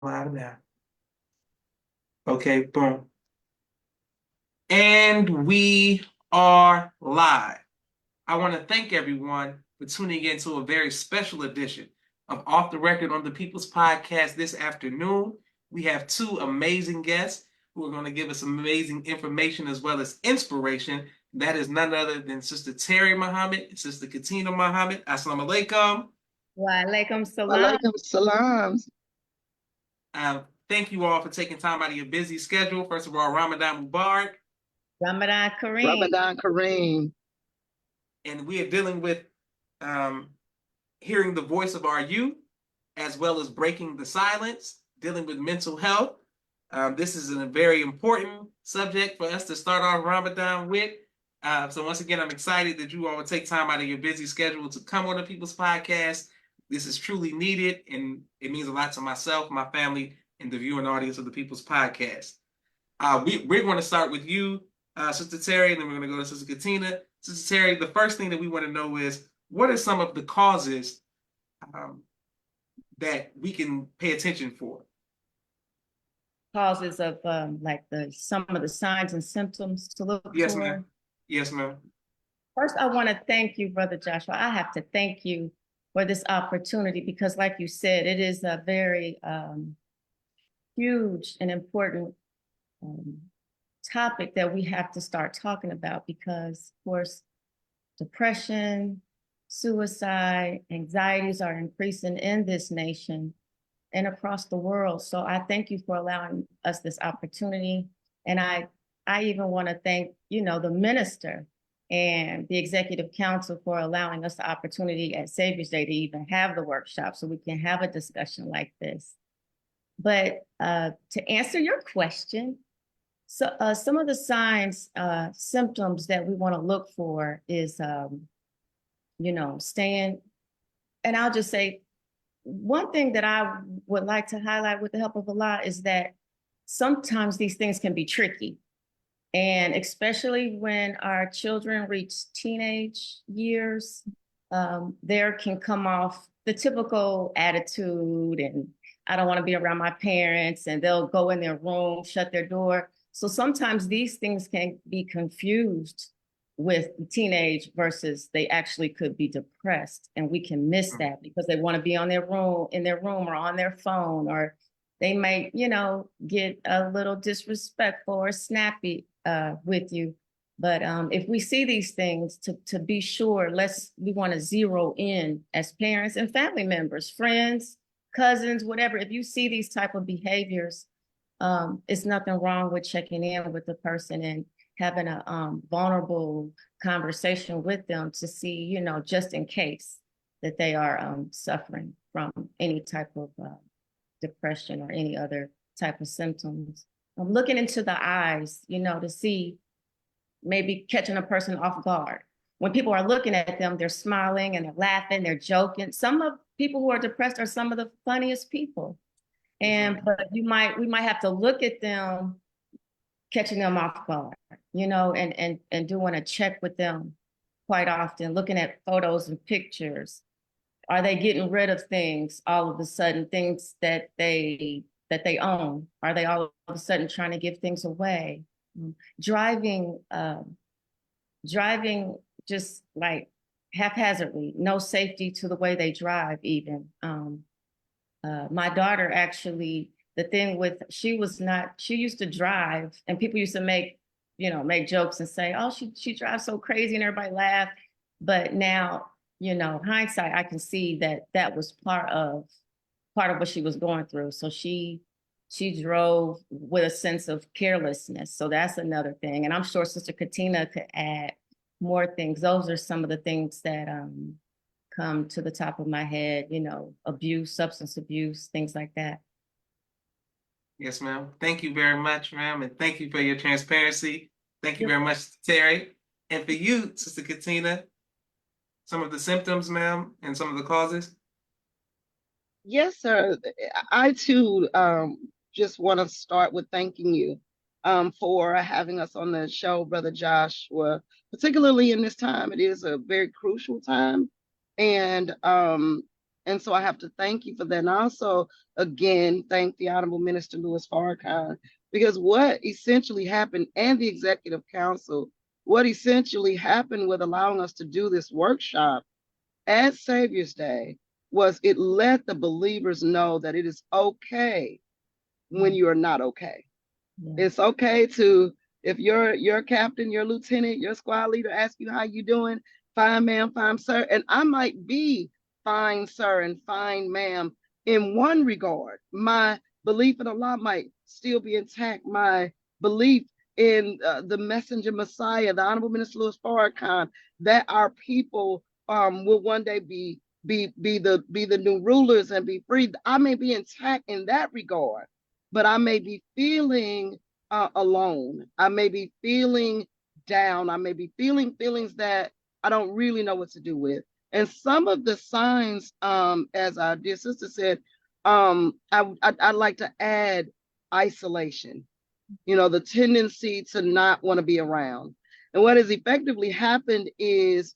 Live now. Okay, boom. And we are live. I want to thank everyone for tuning in to a very special edition of Off the Record on the People's Podcast this afternoon. We have two amazing guests who are going to give us some amazing information as well as inspiration. That is none other than Sister Terri Muhammad and Sister Catina Muhammad. Assalamu alaikum. Wa alaikum salam. Walaikum salam. Thank you all for taking time out of your busy schedule. First of all, Ramadan Mubarak. Ramadan Kareem. Ramadan Kareem. And we are dealing with hearing the voice of our youth, as well as breaking the silence, dealing with mental health. This is a very important subject for us to start off Ramadan with. So once again, I'm excited that you all will take time out of your busy schedule to come on the People's Podcast. This is truly needed, and it means a lot to myself, my family, and the viewing audience of the People's Podcast. We're going to start with you, Sister Terri, and then we're going to go to Sister Catina. Sister Terri, the first thing that we want to know is, what are some of the causes that we can pay attention for? Causes of like some of the signs and symptoms to look Yes, for. ma'am. Yes, ma'am. First, I want to thank you, Brother Joshua. I have to thank you for this opportunity because, like you said, it is a very huge and important topic that we have to start talking about because, of course, depression, suicide, anxieties are increasing in this nation and across the world. So I thank you for allowing us this opportunity. And I even want to thank, the minister and the executive council for allowing us the opportunity at Savior's Day to even have the workshop so we can have a discussion like this. But to answer your question, so some of the signs, symptoms that we want to look for is, staying, and I'll just say, one thing that I would like to highlight with the help of Allah is that sometimes these things can be tricky. And especially when our children reach teenage years, there can come off the typical attitude and I don't want to be around my parents, and they'll go in their room, shut their door. So sometimes these things can be confused with teenage versus they actually could be depressed, and we can miss that because they want to be in their room or on their phone, or they might get a little disrespectful or snappy with you. But if we see these things, to be sure, we want to zero in as parents and family members, friends, cousins, whatever. If you see these type of behaviors, it's nothing wrong with checking in with the person and having a vulnerable conversation with them to see, just in case that they are suffering from any type of depression or any other type of symptoms. I'm looking into the eyes, to see, maybe catching a person off guard. When people are looking at them, they're smiling and they're laughing, they're joking. Some of people who are depressed are some of the funniest people. But we might have to look at them, catching them off guard, and doing a check with them quite often, looking at photos and pictures. Are they getting rid of things all of a sudden, things that they own? Are they all of a sudden trying to give things away? Driving just like haphazardly, no safety to the way they drive even. My daughter actually, the thing with, she used to drive and people used to make jokes and say, oh, she drives so crazy and everybody laugh. But now, hindsight, I can see that was part of what she was going through. So she drove with a sense of carelessness. So that's another thing. And I'm sure Sister Catina could add more things. Those are some of the things that come to the top of my head, abuse, substance abuse, things like that. Yes, ma'am. Thank you very much, ma'am. And thank you for your transparency. Thank you very much, Terri. And for you, Sister Catina, some of the symptoms, ma'am, and some of the causes. Yes, sir. I too just want to start with thanking you for having us on the show, Brother Joshua, particularly in this time. It is a very crucial time. And And so I have to thank you for that. And also, again, thank the Honorable Minister Louis Farrakhan, because what essentially happened, and the Executive Council, what essentially happened with allowing us to do this workshop at Savior's Day was it let the believers know that it is okay when you are not okay. Yeah. It's okay to, if your captain, your lieutenant, your squad leader ask you how you doing, fine ma'am, fine sir, and I might be fine sir and fine ma'am in one regard. My belief in Allah might still be intact. My belief in the messenger Messiah, the Honorable Minister Louis Farrakhan, that our people will one day be the new rulers and be free. I may be intact in that regard, but I may be feeling alone. I may be feeling down. I may be feeling feelings that I don't really know what to do with. And some of the signs, as our dear sister said, I'd like to add isolation, the tendency to not want to be around. And what has effectively happened is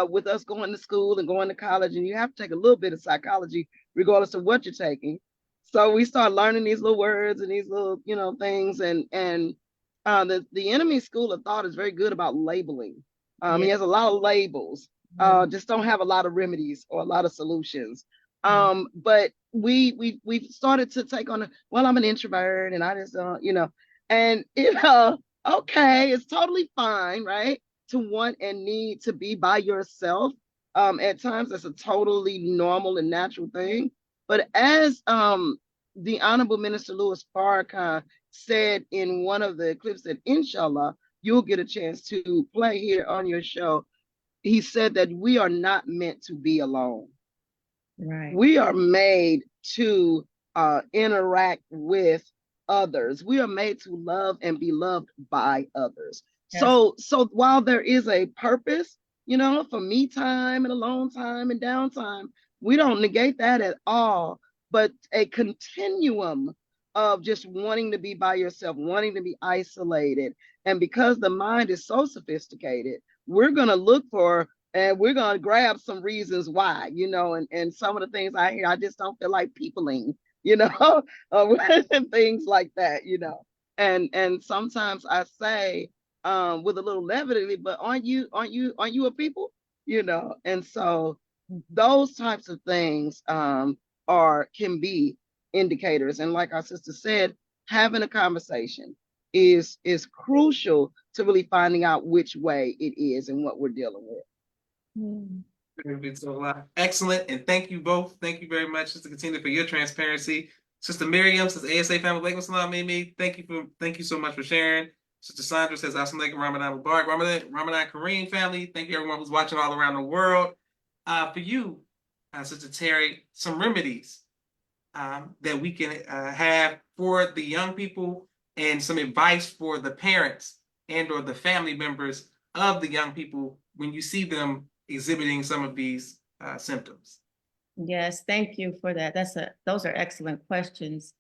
with us going to school and going to college, and you have to take a little bit of psychology regardless of what you're taking. So we start learning these little words and these little, things. And the enemy school of thought is very good about labeling. He has a lot of labels, just don't have a lot of remedies or a lot of solutions. But we've started to take on, well, I'm an introvert and I just and okay, it's totally fine, right? To want and need to be by yourself. At times that's a totally normal and natural thing. But as the Honorable Minister Louis Farrakhan said in one of the clips that inshallah you'll get a chance to play here on your show, he said that we are not meant to be alone. Right. We are made to interact with others. We are made to love and be loved by others. Yes. So while there is a purpose, for me time and alone time and downtime, we don't negate that at all. But a continuum of just wanting to be by yourself, wanting to be isolated. And because the mind is in we're going to look for and we're going to grab some reasons why, and some of the things I hear, I just don't feel like peopling, and things like that. And sometimes I say with a little levity, but aren't you a people, And so those types of things can be indicators. And like our sister said, having a conversation is crucial to really finding out which way it is and what we're dealing with. Excellent, and thank you both. Thank you very much, Sister Catina, for your transparency. Sister Miriam says, ASA family, Alaikum salam, Mimi. Thank you so much for sharing. Sister Sandra says, Assalamu alaikum, Ramadan Mubarak. Ramadan Kareem family. Thank you everyone who's watching all around the world. For you, Sister Terri, some remedies that we can have for the young people and some advice for the parents and or the family members of the young people when you see them exhibiting some of these symptoms. Yes, thank you for that. Those are excellent questions.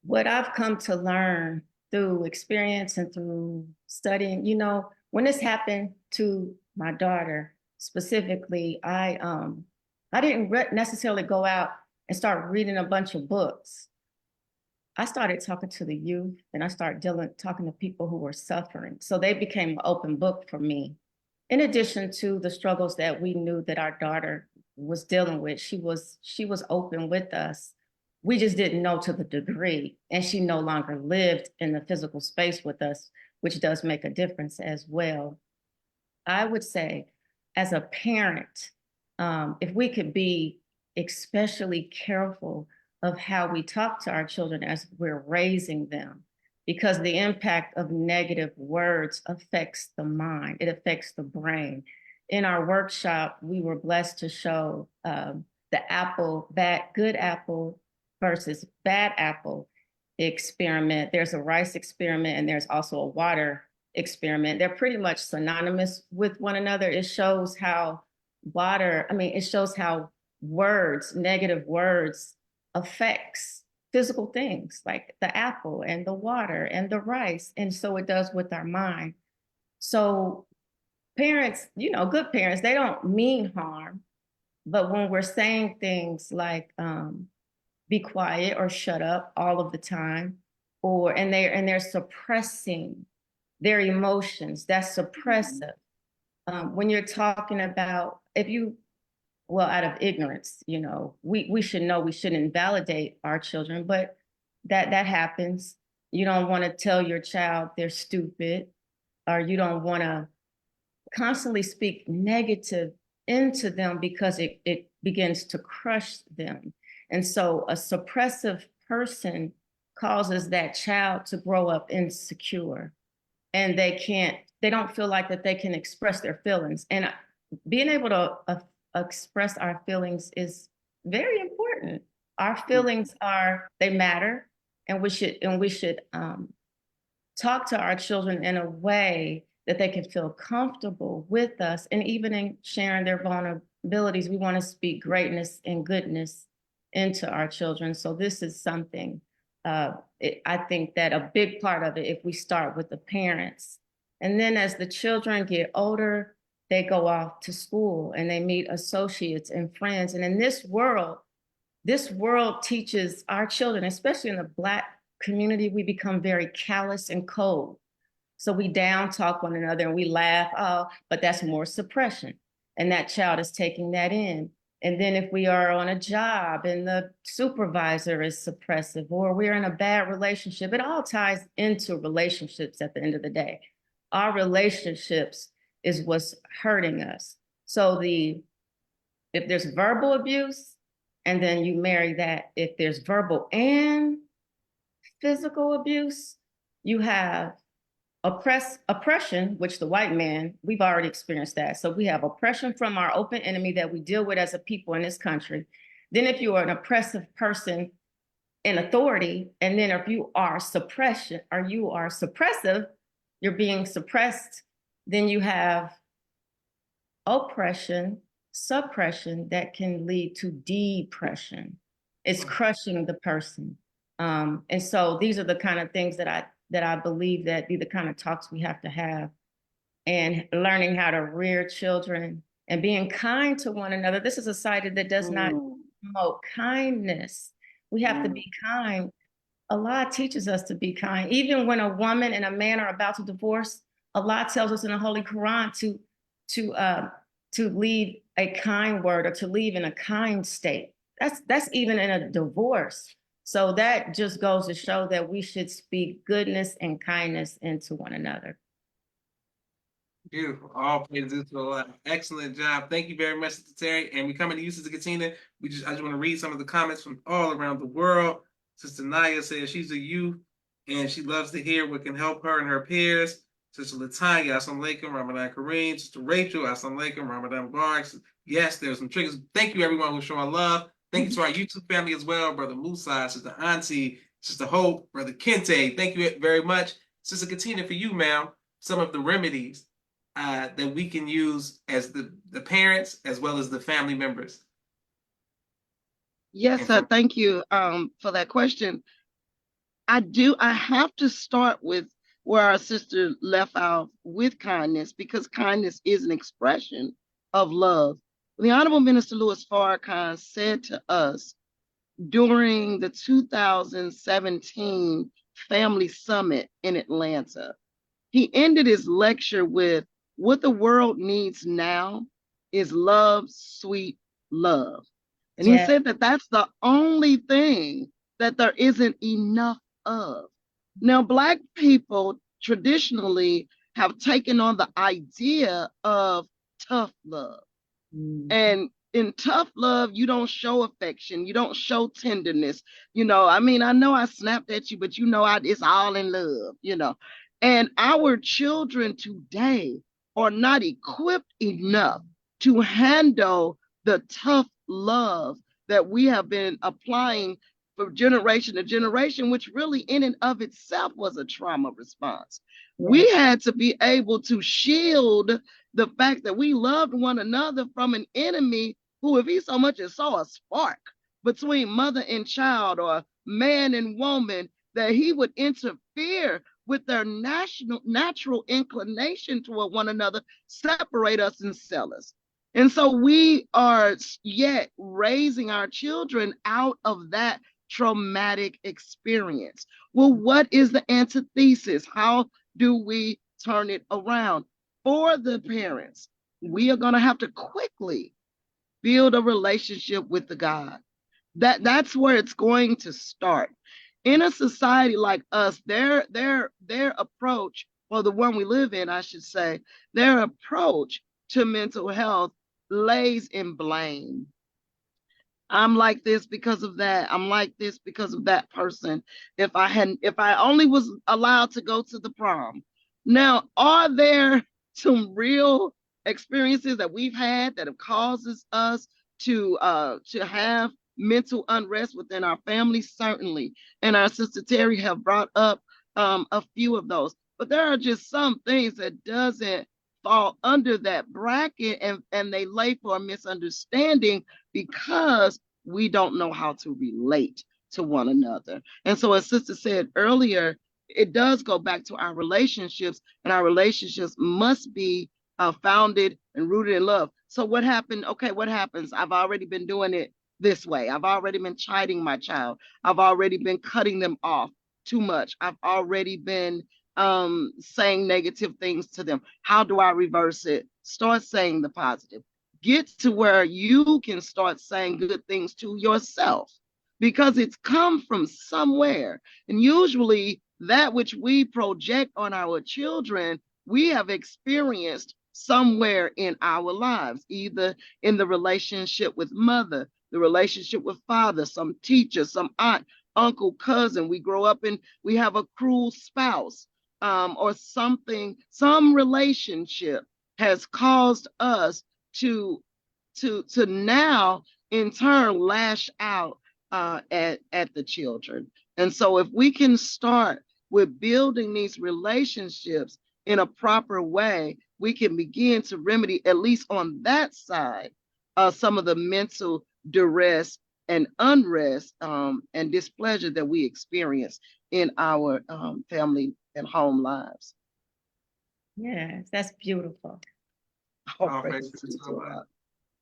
What I've come to learn through experience and through studying, when this happened to my daughter specifically, I didn't necessarily go out and start reading a bunch of books. I started talking to the youth, and I started talking to people who were suffering. So they became an open book for me. In addition to the struggles that we knew that our daughter was dealing with, she was open with us. We just didn't know to the degree, and she no longer lived in the physical space with us, which does make a difference as well. I would say, as a parent, if we could be especially careful of how we talk to our children as we're raising them, because the impact of negative words affects the mind, it affects the brain. In our workshop, we were blessed to show the good apple versus bad apple experiment. There's a rice experiment and there's also a water experiment. They're pretty much synonymous with one another. It shows how negative words affects physical things like the apple and the water and the rice. And so it does with our mind. So parents, good parents, they don't mean harm, But when we're saying things like be quiet or shut up all of the time, and they're suppressing their emotions, that's suppressive. When you're talking about, if you, well, out of ignorance, you know, we should know we shouldn't invalidate our children, but that happens. You don't want to tell your child they're stupid, or you don't want to constantly speak negative into them because it begins to crush them. And so a suppressive person causes that child to grow up insecure, and they don't feel like that they can express their feelings. And being able to express our feelings is very important. Our feelings they matter, and we should talk to our children in a way that they can feel comfortable with us. And even in sharing their vulnerabilities, we want to speak greatness and goodness into our children. So this is something, I think that a big part of it, if we start with the parents, and then as the children get older, they go off to school and they meet associates and friends. And in this world teaches our children, especially in the Black community, we become very callous and cold. So we down talk one another and we laugh, oh, but that's more suppression. And that child is taking that in. And then if we are on a job and the supervisor is suppressive, or we're in a bad relationship, it all ties into relationships at the end of the day. Our relationships is what's hurting us. So if there's verbal abuse, and then you marry that, if there's verbal and physical abuse, you have oppression, which the white man, we've already experienced that. So we have oppression from our open enemy that we deal with as a people in this country. Then if you are an oppressive person in authority, and then if you are suppressive, you're being suppressed, then you have oppression, suppression that can lead to depression. It's crushing the person. And so these are the kind of things that I believe that be the kind of talks we have to have, and learning how to rear children and being kind to one another. This is a society that does not promote kindness. We have to be kind. Allah teaches us to be kind. Even when a woman and a man are about to divorce, Allah tells us in the Holy Quran to leave a kind word, or to leave in a kind state. That's even in a divorce. So that just goes to show that we should speak goodness and kindness into one another. Beautiful. All praises to Allah. Excellent job. Thank you very much, Sister Terri. And we coming to you, Sister Catina. I just want to read some of the comments from all around the world. Sister Naya says she's a youth and she loves to hear what can help her and her peers. Sister Latanya, Assalamu alaikum, Ramadan Kareem. Sister Rachel, Assalamu alaikum, Ramadan Mubarak. Yes, there's some triggers. Thank you, everyone who's showing love. Thank you to our YouTube family as well, Brother Musa, Sister Auntie, Sister Hope, Brother Kente. Thank you very much. Sister Catina, for you, ma'am, some of the remedies that we can use as the parents as well as the family members. Yes, sir. Thank you for that question. I have to start with where our sister left out with kindness, because kindness is an expression of love. The Honorable Minister Louis Farrakhan said to us during the 2017 Family Summit in Atlanta, he ended his lecture with, what the world needs now is love, sweet love. And he said that that's the only thing that there isn't enough of. Now, Black people traditionally have taken on the idea of tough love. And in tough love, you don't show affection, you don't show tenderness. I know I snapped at you, but it's all in love, And our children today are not equipped enough to handle the tough love that we have been applying from generation to generation, which really in and of itself was a trauma response. We had to be able to shield the fact that we loved one another from an enemy who, if he so much as saw a spark between mother and child, or man and woman, that he would interfere with their natural inclination toward one another, separate us and sell us. And so we are yet raising our children out of that traumatic experience. Well, what is the antithesis? How do we turn it around? For the parents, we are going to have to quickly build a relationship with the God. That's where it's going to start. In a society like us, their approach, or the one we live in, I should say, their approach to mental health lays in blame. I'm like this because of that. I'm like this because of that person. If I only was allowed to go to the prom. Now, are there some real experiences that we've had that have causes us to have mental unrest within our family? Certainly. And our sister Terri have brought up a few of those. But there are just some things that doesn't fall under that bracket, and they lay for a misunderstanding because we don't know how to relate to one another. And so, as Sister said earlier, it does go back to our relationships, and our relationships must be founded and rooted in love. So, what happened? Okay, what happens? I've already been doing it this way. I've already been chiding my child. I've already been cutting them off too much. I've already been saying negative things to them. How do I reverse it? Start saying the positive. Get to where you can start saying good things to yourself, because it's come from somewhere. And usually that which we project on our children, we have experienced somewhere in our lives, either in the relationship with mother, the relationship with father, some teacher, some aunt, uncle, cousin. We grow up and we have a cruel spouse, or something, some relationship has caused us to now in turn lash out at the children. And so if we can start with building these relationships in a proper way, we can begin to remedy, at least on that side, some of the mental duress and unrest and displeasure that we experience in our family and home lives. Yes, that's beautiful. Oh, praise be to God.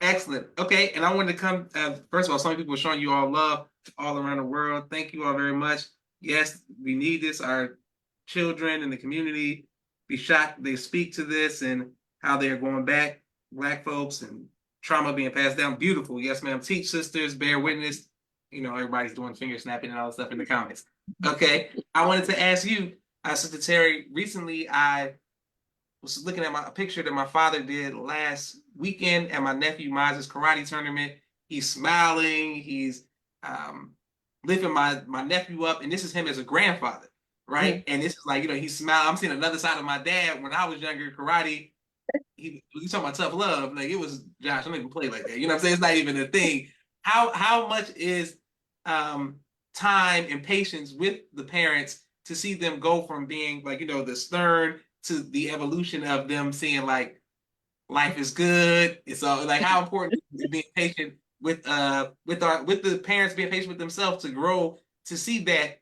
Excellent. Okay, and I wanted to come. First of all, some people are showing you all love all around the world. Thank you all very much. Yes, we need this. Our children in the community be shocked. They speak to this and how they are going back. Black folks and trauma being passed down. Beautiful. Yes, ma'am. Teach sisters, bear witness. You know, everybody's doing finger snapping and all that stuff in the comments. Okay, I wanted to ask you, Sister Terri. Recently, I was looking at a picture that my father did last weekend at my nephew Maz's karate tournament. He's smiling. He's lifting my nephew up, and this is him as a grandfather, right? Mm. And this is like, you know, he's smiling. I'm seeing another side of my dad when I was younger. Karate. You talking about tough love? Like, it was Josh. I don't even play like that. You know what I'm saying? It's not even a thing. How much is time and patience with the parents to see them go from being like, you know, the stern to the evolution of them seeing like life is good. It's all like, how important is being patient with the parents, being patient with themselves to grow, to see that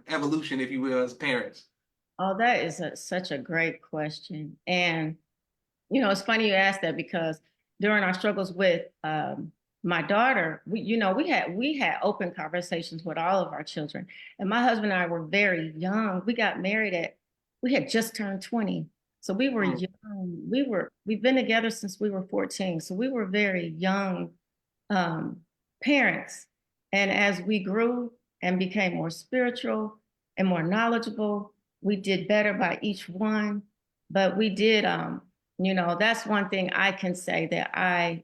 evolution, if you will, as parents. Oh, that is such a great question. And, you know, it's funny you asked that because during our struggles with my daughter, we had open conversations with all of our children. And my husband and I were very young. We got married we had just turned 20. So we were young. We've been together since we were 14. So we were very young parents. And as we grew and became more spiritual and more knowledgeable, we did better by each one. But we did, that's one thing I can say that I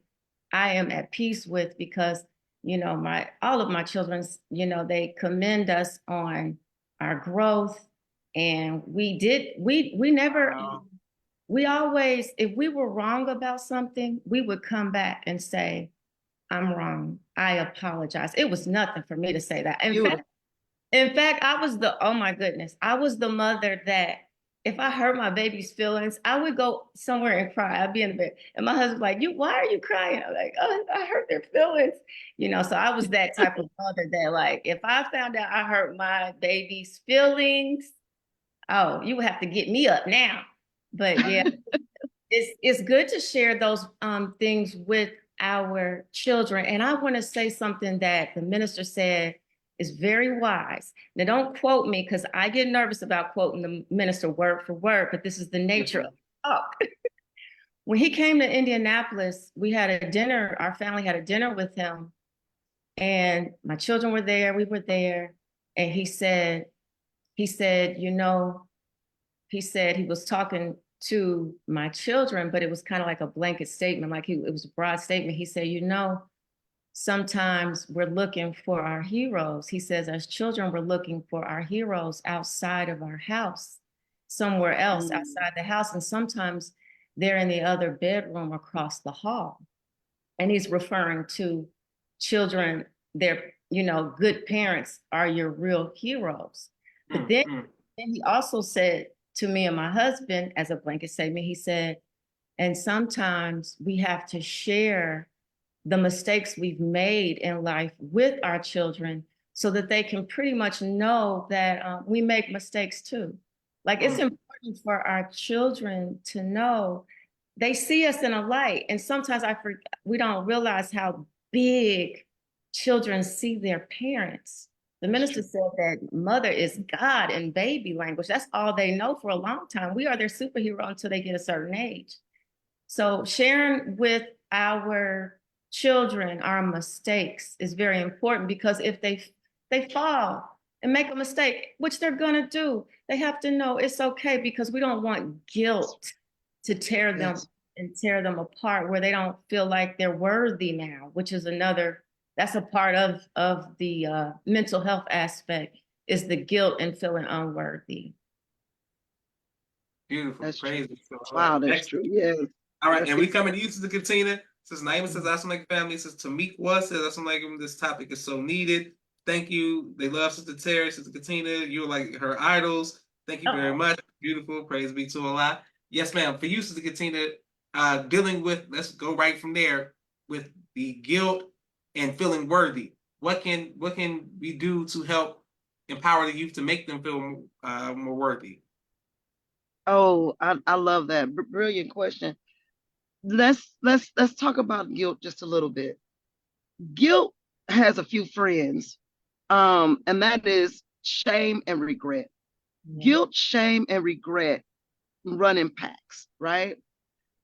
am at peace with, because, you know, all of my children, you know, they commend us on our growth. And we never, we always, if we were wrong about something, we would come back and say, I'm wrong. I apologize. It was nothing for me to say that. In fact, oh my goodness, I was the mother that if I hurt my baby's feelings, I would go somewhere and cry. I'd be in the bed. And my husband's like, why are you crying? I'm like, oh, I hurt their feelings. You know, so I was that type of mother that, like, if I found out I hurt my baby's feelings, oh, you would have to get me up now. But yeah, it's good to share those things with our children. And I want to say something that the minister said is very wise. Now, don't quote me because I get nervous about quoting the minister word for word, but this is the nature of talk. When he came to Indianapolis, we had a dinner, our family had a dinner with him, and my children were there, we were there, and he said, you know, he said he was talking to my children, but it was kind of like a blanket statement, like it was a broad statement. He said, you know, sometimes we're looking for our heroes. He says, as children, we're looking for our heroes outside of our house, somewhere else outside the house. And sometimes they're in the other bedroom across the hall. And he's referring to children, their, you know, good parents are your real heroes. But then he also said to me and my husband, as a blanket statement, he said, and sometimes we have to share the mistakes we've made in life with our children so that they can pretty much know that we make mistakes too. Like it's important for our children to know they see us in a light. And sometimes we don't realize how big children see their parents. The minister said that mother is God in baby language. That's all they know for a long time. We are their superhero until they get a certain age. So sharing with our children our mistakes is very important, because if they fall and make a mistake, which they're gonna do, they have to know it's okay, because we don't want guilt to tear them and tear them apart where they don't feel like they're worthy now, which is that's a part of the mental health aspect, is the guilt and feeling unworthy. Beautiful. That's Praise true. God. Wow, that's true. Yes. All right, and we coming to you, Sister Catina. Says Naima says, "Awesome like family." Says Tamikwa says, "Awesome like this topic is so needed." Thank you. They love Sister Terri, Sister Catina. You're like her idols. Thank you very much. Beautiful. Praise be to Allah. Yes, ma'am. For you, Sister Catina, dealing with, let's go right from there, with the guilt and feeling worthy. What can we do to help empower the youth to make them feel more worthy? Oh, I love that. Brilliant question. Let's talk about guilt just a little bit. Guilt has a few friends, and that is shame and regret. Guilt, shame, and regret run in packs, right?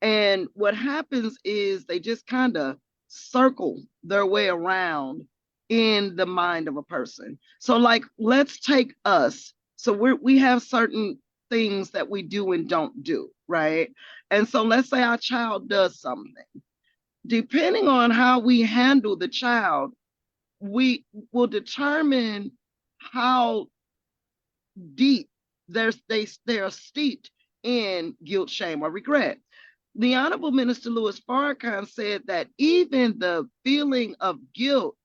And what happens is they just kind of circle their way around in the mind of a person. So, like, let's take us. So we have certain things that we do and don't do, right? And so let's say our child does something. Depending on how we handle the child, we will determine how deep they are steeped in guilt, shame, or regret. The Honorable Minister Louis Farrakhan said that even the feeling of guilt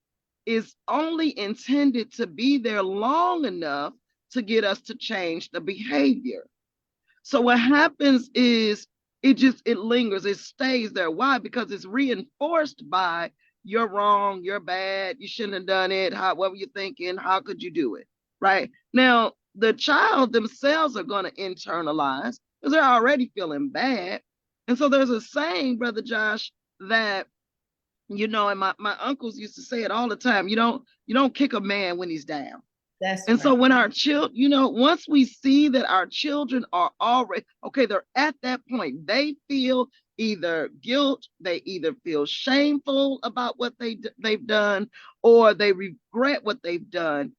is only intended to be there long enough to get us to change the behavior. So what happens is it lingers, it stays there. Why? Because it's reinforced by you're wrong, you're bad, you shouldn't have done it, what were you thinking, how could you do it, right? Now, the child themselves are going to internalize because they're already feeling bad. And so there's a saying, Brother Josh, that, you know, and my uncles used to say it all the time, you don't kick a man when he's down. And so when our children, you know, once we see that our children are already, okay, they're at that point, they feel either guilt, they either feel shameful about what they've done, or they regret what they've done.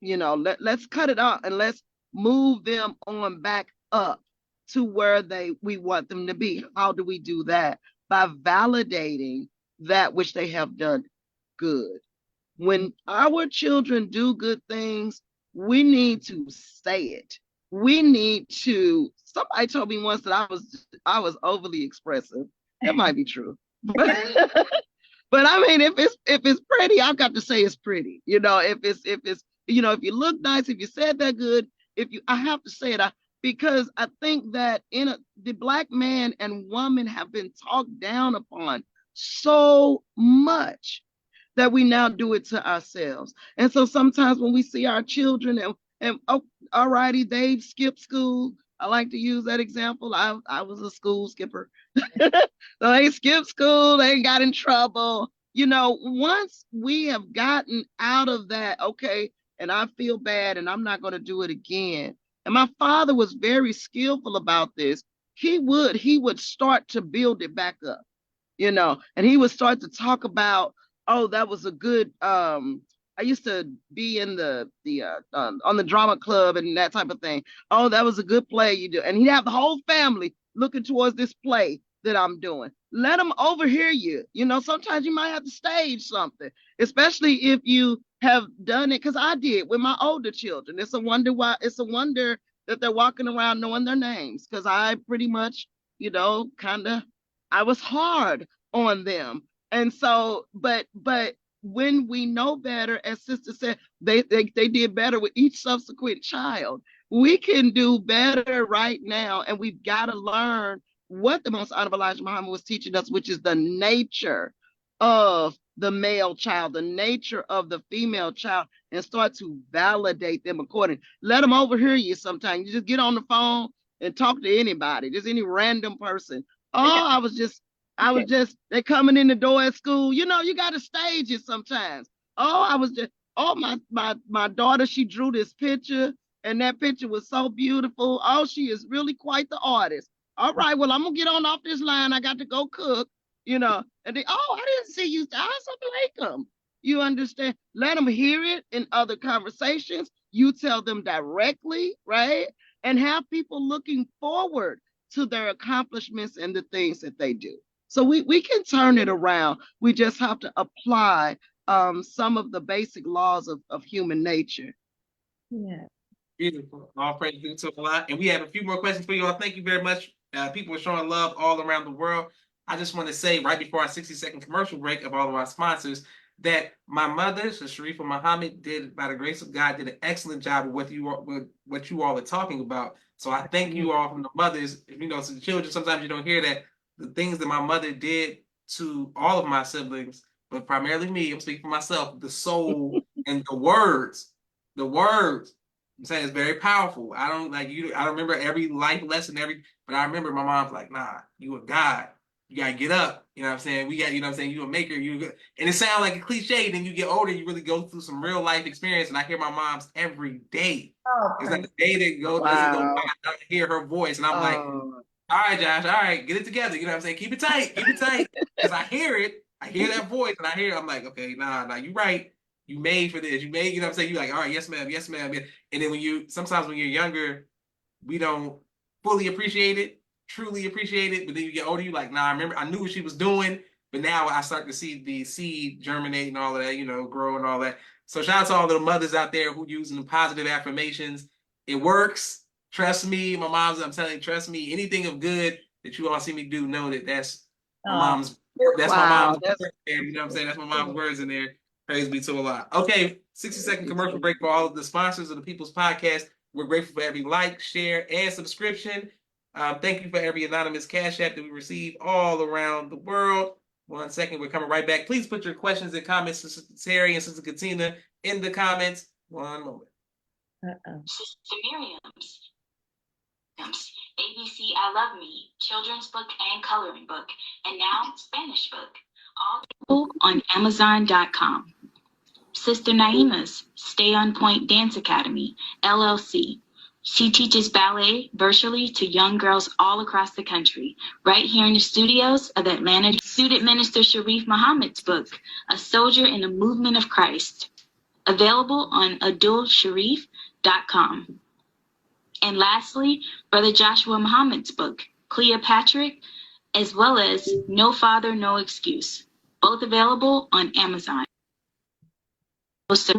You know, let's cut it off and let's move them on back up to where we want them to be. How do we do that? By validating that which they have done good. When our children do good things, we need to say it. We need to. Somebody told me once that I was overly expressive. That might be true, but I mean, if it's pretty, I've got to say it's pretty. You know, if it's you know, if you look nice, if you said that good, I have to say it. Because I think that the Black man and woman have been talked down upon so much that we now do it to ourselves. And so sometimes when we see our children and oh, all righty, they've skipped school, I like to use that example. I was a school skipper. So they skipped school, they got in trouble. You know, once we have gotten out of that, okay, and I feel bad and I'm not going to do it again. And my father was very skillful about this. He would start to build it back up, you know, and he would start to talk about, oh, that was a good I used to be in the on the drama club and that type of thing. Oh, that was a good play you do. And he'd have the whole family looking towards this play that I'm doing. Let them overhear you. You know, sometimes you might have to stage something, especially if you have done it, because I did with my older children. It's a wonder that they're walking around knowing their names, because I pretty much, you know, kind of, I was hard on them. And so, but when we know better, as sister said, they did better with each subsequent child. We can do better right now, and we've got to learn what the Most Honorable Elijah Muhammad was teaching us, which is the nature of the male child, the nature of the female child, and start to validate them accordingly. Let them overhear you sometimes. You just get on the phone and talk to anybody, just any random person. Oh, they're coming in the door at school. You know, you got to stage it sometimes. My daughter, she drew this picture, and that picture was so beautiful. Oh, she is really quite the artist. All right, well, I'm gonna get on off this line. I got to go cook, you know. And they, oh, I didn't see you. Assalamualaikum. You understand? Let them hear it in other conversations. You tell them directly, right? And have people looking forward to their accomplishments and the things that they do. So we can turn it around. We just have to apply some of the basic laws of human nature. Yeah. Beautiful. All praise to Allah. And we have a few more questions for you all. Thank you very much. People are showing love all around the world. I just want to say right before our 60-second commercial break of all of our sponsors that my mother, Sharifa Muhammad, did, by the grace of God, did an excellent job with what you all are talking about. So I thank you all from the mothers. You know, to the children, sometimes you don't hear that the things that my mother did to all of my siblings, but primarily me, I'm speaking for myself, the soul and the words. I'm saying it's very powerful. I don't remember every life lesson, but I remember my mom's like, nah, you a God. You gotta get up. You know what I'm saying? You a maker, and it sounds like a cliche, then you get older, you really go through some real life experience. And I hear my mom's every day. Oh, It's like the day that doesn't go by, I hear her voice, and I'm like, all right, Josh, all right, get it together. You know what I'm saying? Keep it tight. Because I hear it. I hear that voice, and I'm like, okay, nah, you right. You made for this. You made, you know what I'm saying? You're like, all right, yes, ma'am. And then sometimes when you're younger, we don't fully appreciate it, truly appreciate it. But then you get older, you're like, nah, I knew what she was doing. But now I start to see the seed germinate and all of that, grow and all that. So shout out to all the mothers out there who using the positive affirmations. It works. Trust me. I'm telling you, trust me. Anything of good that you all see me do, know that that's my mom's. That's my mom's words there. You know what I'm saying? That's my mom's words in there. Praise be to Allah. Okay, 60-second commercial break for all of the sponsors of the People's Podcast. We're grateful for every like, share, and subscription. Thank you for every anonymous Cash App that we receive all around the world. 1 second, we're coming right back. Please put your questions and comments to Sister Terri and Sister Catina in the comments. 1 moment. Sister Miriam's ABC I Love Me, children's book and coloring book, and now Spanish book, all on Amazon.com. Sister Naima's Stay on Point Dance Academy, LLC. She teaches ballet virtually to young girls all across the country, right here in the studios of Atlanta. Student Minister Sharif Muhammad's book, A Soldier in the Movement of Christ, available on adulsharif.com. And lastly, Brother Joshua Muhammad's book, Cleopatra, as well as No Father, No Excuse, both available on Amazon.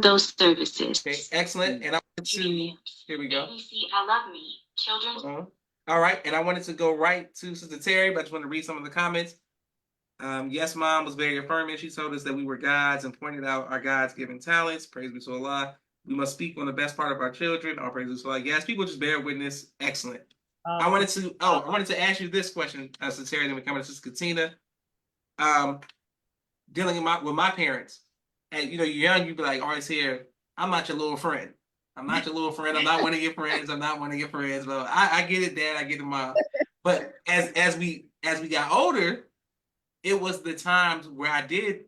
Those services. Okay, excellent. And I want to, here we go. ABC I Love Me, children's. All right, and I wanted to go right to Sister Terri, but I just want to read some of the comments. Yes, Mom was very affirming. She told us that we were gods and pointed out our God's given talents. Praise be to Allah. We must speak on the best part of our children. All praise be to Allah. Yes, people just bear witness. Excellent. I wanted to ask you this question, Sister Terri, then we come to Sister Catina. Dealing with my parents. And you're young, you be like, always here, I'm not your little friend. I'm not your little friend. I'm not one of your friends. I'm not one of your friends. But I get it, Dad. I get it, Mom. But as we got older, it was the times where I did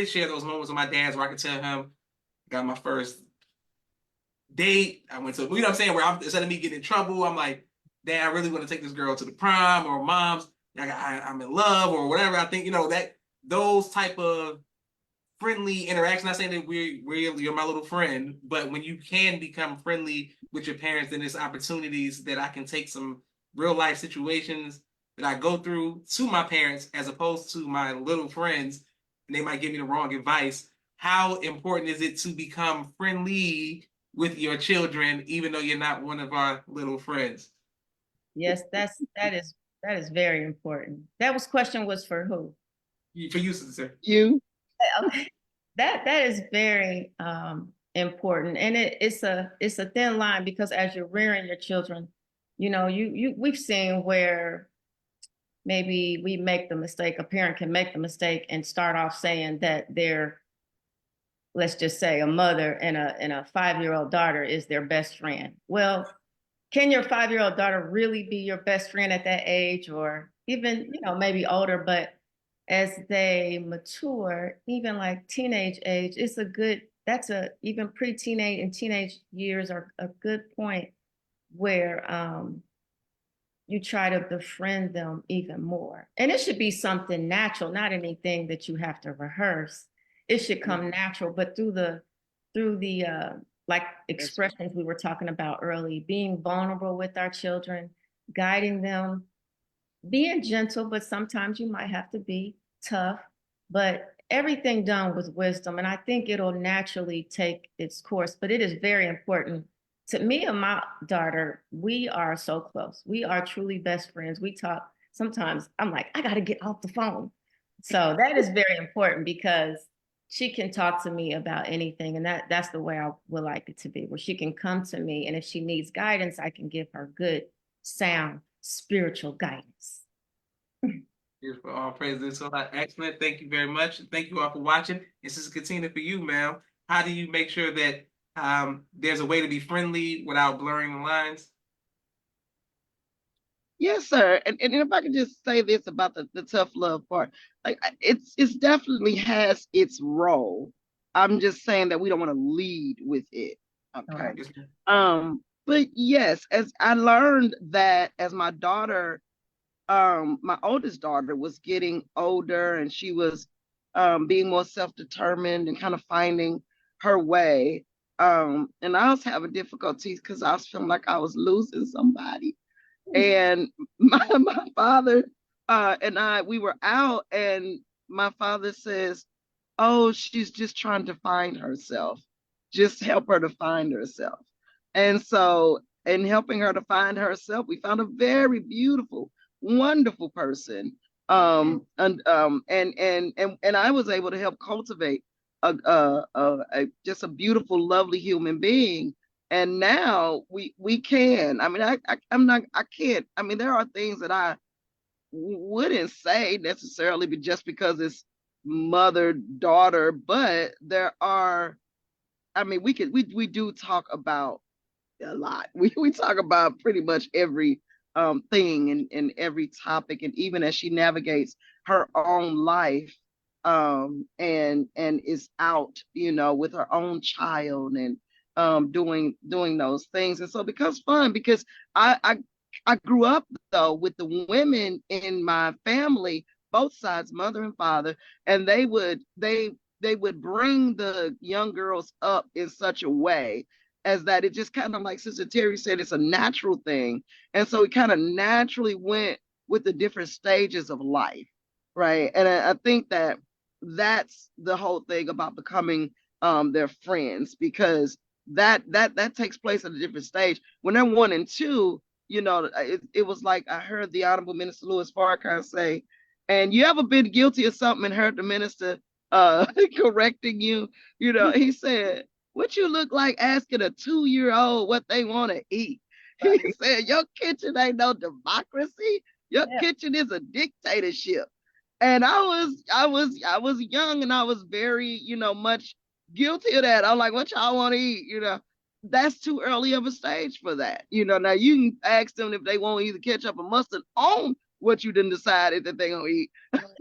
share those moments with my dad, where I could tell him, got my first date. I went to, you know what I'm saying, where instead of me getting in trouble, I'm like, Dad, I really want to take this girl to the prom, or Mom's, I'm in love, or whatever. I think, you know, that those type of friendly interaction. Not saying that you're my little friend, but when you can become friendly with your parents, then there's opportunities that I can take some real life situations that I go through to my parents, as opposed to my little friends, and they might give me the wrong advice. How important is it to become friendly with your children, even though you're not one of our little friends? Yes, that is very important. Question was for who? For you, sister. You. Okay. That is very important, and it's a thin line, because as you're rearing your children, you know, we've seen where maybe we make the mistake, a parent can make the mistake and start off saying that they're, let's just say, a mother and a 5-year-old daughter is their best friend. Well, can your 5-year-old daughter really be your best friend at that age, or even, you know, maybe older? But as they mature, even like teenage age, even pre-teenage and teenage years are a good point where you try to befriend them even more. And it should be something natural, not anything that you have to rehearse. It should come natural, but through the like expressions we were talking about early, being vulnerable with our children, guiding them, being gentle, but sometimes you might have to be tough, but everything done with wisdom. And I think it'll naturally take its course, but it is very important. To me and my daughter, we are so close. We are truly best friends. We talk. Sometimes I'm like, I got to get off the phone. So that is very important, because she can talk to me about anything. And that's the way I would like it to be, where she can come to me. And if she needs guidance, I can give her good, sound, spiritual guidance. Beautiful. All praises. So excellent. Thank you very much. Thank you all for watching. This is Catina for you, ma'am. How do you make sure that there's a way to be friendly without blurring the lines? Yes, sir. And if I could just say this about the tough love part, like it's definitely has its role. I'm just saying that we don't want to lead with it. Okay. Yes, ma'am. But yes, as I learned that as my daughter, my oldest daughter was getting older, and she was being more self-determined and kind of finding her way. And I was having difficulties because I was feeling like I was losing somebody. And my father and we were out, and my father says, oh, she's just trying to find herself. Just help her to find herself. And so, in helping her to find herself, we found a very beautiful, wonderful person. And I was able to help cultivate just a beautiful, lovely human being. And now we can. I mean, I can't. I mean, there are things that I wouldn't say necessarily, but just because it's mother daughter, but there are. I mean, we do talk about a lot. We talk about pretty much every thing and every topic, and even as she navigates her own life, and is out, you know, with her own child, and doing those things. And so it becomes fun, because I grew up though with the women in my family, both sides, mother and father, and they would bring the young girls up in such a way as that it just kind of, like Sister Terri said, it's a natural thing. And so it kind of naturally went with the different stages of life, right? And I think that that's the whole thing about becoming their friends, because that takes place at a different stage. When they're 1 and 2, you know, it was like I heard the Honorable Minister Louis Farrakhan say, and you ever been guilty of something and heard the minister correcting you? You know, he said, what you look like asking a 2-year-old what they want to eat? He said, your kitchen ain't no democracy. Your kitchen is a dictatorship. And I was young, and I was very, you know, much guilty of that. I'm like, what y'all want to eat? You know, that's too early of a stage for that. Now you can ask them if they want either ketchup or mustard on what you didn't decided that they're gonna eat.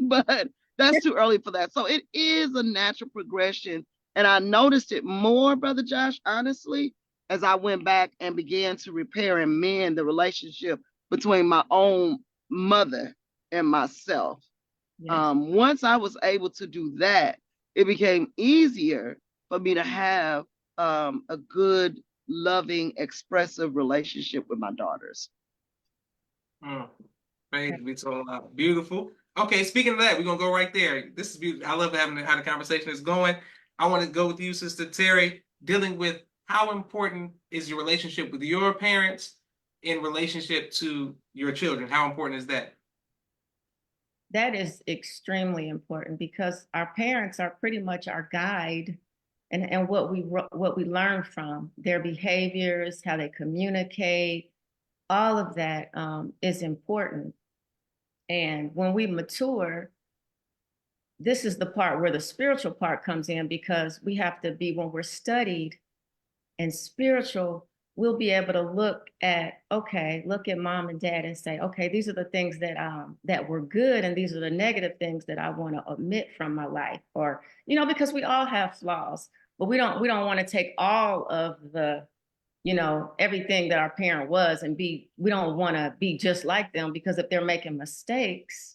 But that's too early for that. So it is a natural progression. And I noticed it more, Brother Josh, honestly, as I went back and began to repair and mend the relationship between my own mother and myself. Yes. Once I was able to do that, it became easier for me to have a good, loving, expressive relationship with my daughters. Praise be to Allah. Beautiful. Okay, speaking of that, we're gonna go right there. This is beautiful. I love having how the conversation is going. I want to go with you, Sister Terri, dealing with how important is your relationship with your parents in relationship to your children. How important is that? That is extremely important because our parents are pretty much our guide and what we learn from their behaviors, how they communicate, all of that is important. And when we mature, this is the part where the spiritual part comes in because we have to be, when we're studied and spiritual, we'll be able to look at mom and dad and say, okay, these are the things that were good and these are the negative things that I want to omit from my life. Or, because we all have flaws, but we don't want to take all of the, everything that our parent was and we don't want to be just like them, because if they're making mistakes,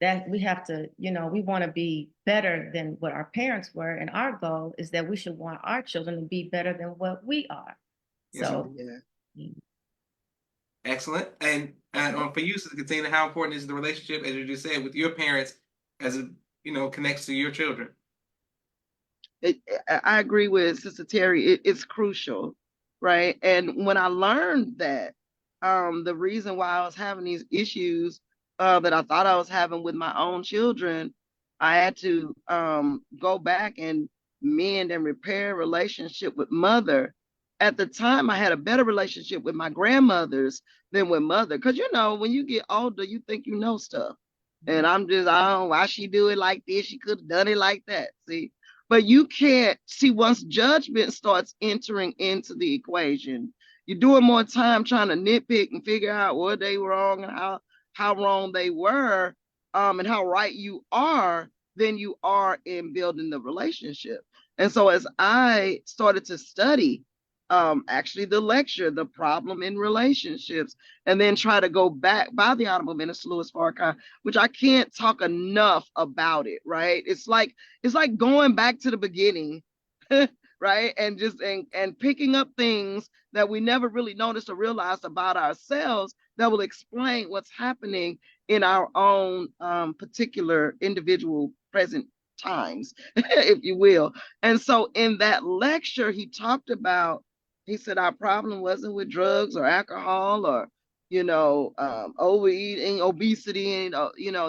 that we have to, we want to be better than what our parents were. And our goal is that we should want our children to be better than what we are. Yes, So, yeah. Excellent. And for you, Sister Catina, how important is the relationship, as you just said, with your parents as it, connects to your children? I agree with Sister Terri. It's crucial, right? And when I learned that, the reason why I was having these issues that I thought I was having with my own children, I had to go back and mend and repair a relationship with mother. At the time, I had a better relationship with my grandmothers than with mother. Because, when you get older, you think you know stuff. And I don't know why she do it like this. She could have done it like that. See? But you can't see, once judgment starts entering into the equation, you're doing more time trying to nitpick and figure out what they were wrong and how wrong they were, and how right you are than you are in building the relationship. And so as I started to study actually the lecture, The Problem in Relationships, and then try to go back by the Honorable Minister Louis Farrakhan, which I can't talk enough about it, right? It's like going back to the beginning, right? And just and picking up things that we never really noticed or realized about ourselves that will explain what's happening in our own particular individual present times, if you will. And so in that lecture, he said our problem wasn't with drugs or alcohol or, overeating, obesity, and,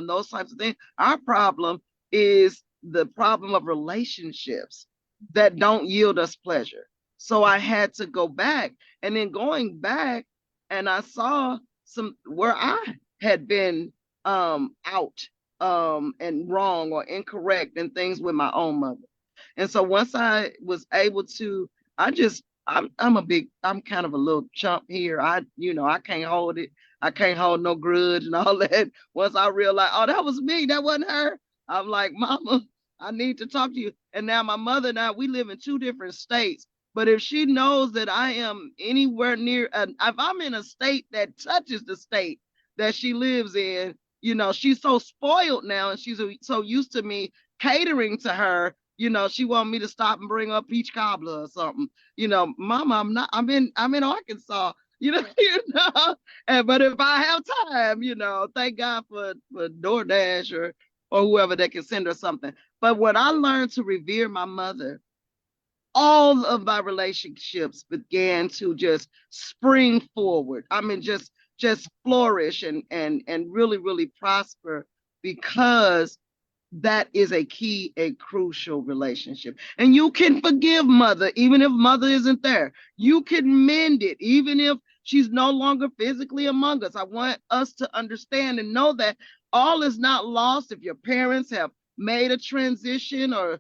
those types of things. Our problem is the problem of relationships that don't yield us pleasure. So I had to go back, and then going back, and I saw some where I had been out and wrong or incorrect and things with my own mother. And so once I was able to, I'm kind of a little chump here. I can't hold it. I can't hold no grudge and all that. Once I realized, oh, that was me, that wasn't her. I'm like, Mama, I need to talk to you. And now my mother and I, we live in 2 different states. But if she knows that I am anywhere near, if I'm in a state that touches the state that she lives in, she's so spoiled now, and she's so used to me catering to her. She want me to stop and bring up peach cobbler or something. Mama, I'm in Arkansas. But if I have time, thank God for DoorDash or whoever that can send her something. But when I learned to revere my mother, all of my relationships began to just spring forward. I mean, just flourish and really, really prosper, because that is a crucial relationship. And you can forgive mother, even if mother isn't there. You can mend it, even if she's no longer physically among us. I want us to understand and know that all is not lost. If your parents have made a transition or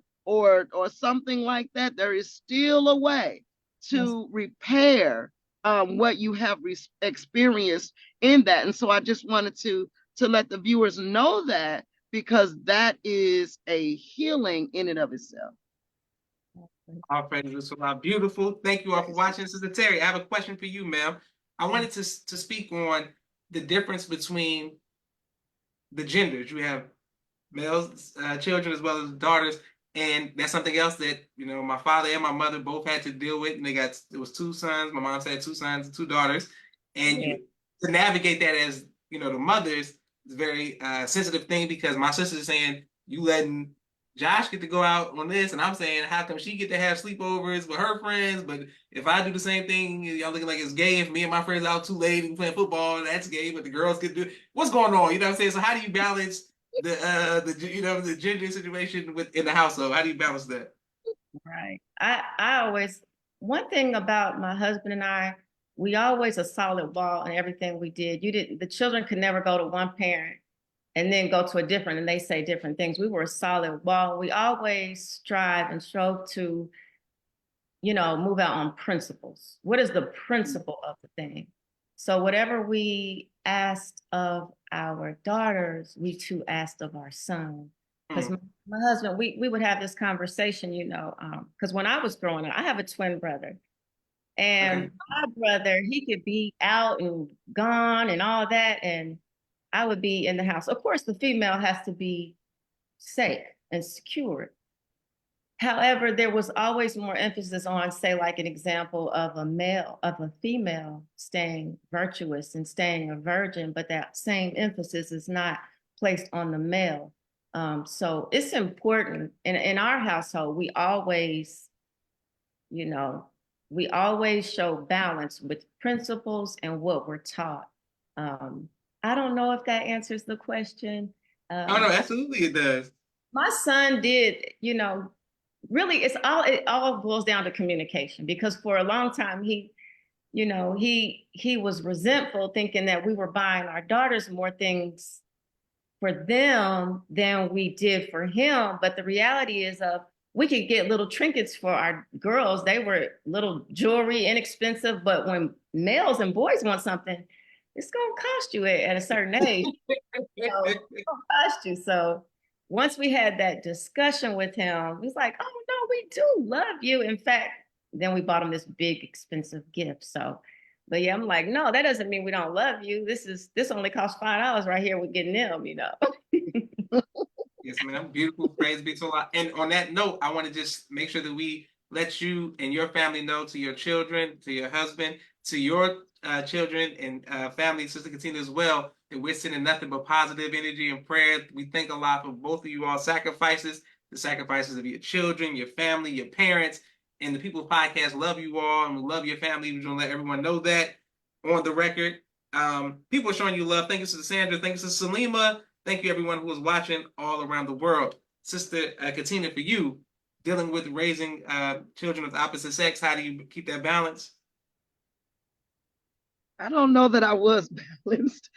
something like that, there is still a way to repair what you have experienced in that. And so I just wanted to let the viewers know that, because that is a healing in and of itself. All praises to Allah. Beautiful. Thank you all for watching. Sister Terri, I have a question for you, ma'am. I wanted to speak on the difference between the genders. You have males, children, as well as daughters, and that's something else that my father and my mother both had to deal with. And it was 2 sons. My mom had 2 sons and 2 daughters, and to navigate that as the mothers is a very sensitive thing, because my sister's saying, you letting Josh get to go out on this, and I'm saying, how come she get to have sleepovers with her friends, but if I do the same thing, y'all looking like it's gay. If me and my friends out too late and playing football, that's gay, but the girls could do. What's going on? You know what I'm saying? So how do you balance the gender situation within the household? How do you balance that? Right. I always, one thing about my husband and I, we always a solid wall in everything we did. The children could never go to one parent and then go to a different, and they say different things. We were a solid wall. We always strive and strove to, move out on principles. What is the principle of the thing? So whatever we asked of our daughters, we too asked of our son. Because my husband, we would have this conversation, because when I was growing up, I have a twin brother. And my brother, he could be out and gone and all that, and I would be in the house. Of course, the female has to be safe and secure. However, there was always more emphasis on, say, like an example of a female staying virtuous and staying a virgin, but that same emphasis is not placed on the male. So it's important in our household. We always show balance with principles and what we're taught. I don't know if that answers the question. Oh no, absolutely it does. My son did, really it all boils down to communication, because for a long time he was resentful, thinking that we were buying our daughters more things for them than we did for him. But the reality is we could get little trinkets for our girls. They were little jewelry, inexpensive, but when males and boys want something, it's gonna cost you at a certain age. It's gonna cost you. So once we had that discussion with him, he's like, "Oh no, we do love you." In fact, then we bought him this big expensive gift. So, but yeah, I'm like, no, that doesn't mean we don't love you. This only costs $5 right here. We're getting them, Yes, ma'am. Beautiful. Praise be to Allah. And on that note, I want to just make sure that we let you and your family know, to your children, to your husband, to your children and family, Sister Catina as well, that we're sending nothing but positive energy and prayer. We thank Allah for both of you all sacrifices, the sacrifices of your children, your family, your parents, and the People Podcast love you all, and we love your family. We want to let everyone know that on the record. People are showing you love. Thank you, Sister Sandra. Thank you, Sister Salima. Thank you, everyone who is watching all around the world. Sister Catina, for you, dealing with raising children of the opposite sex, how do you keep that balance? I don't know that I was balanced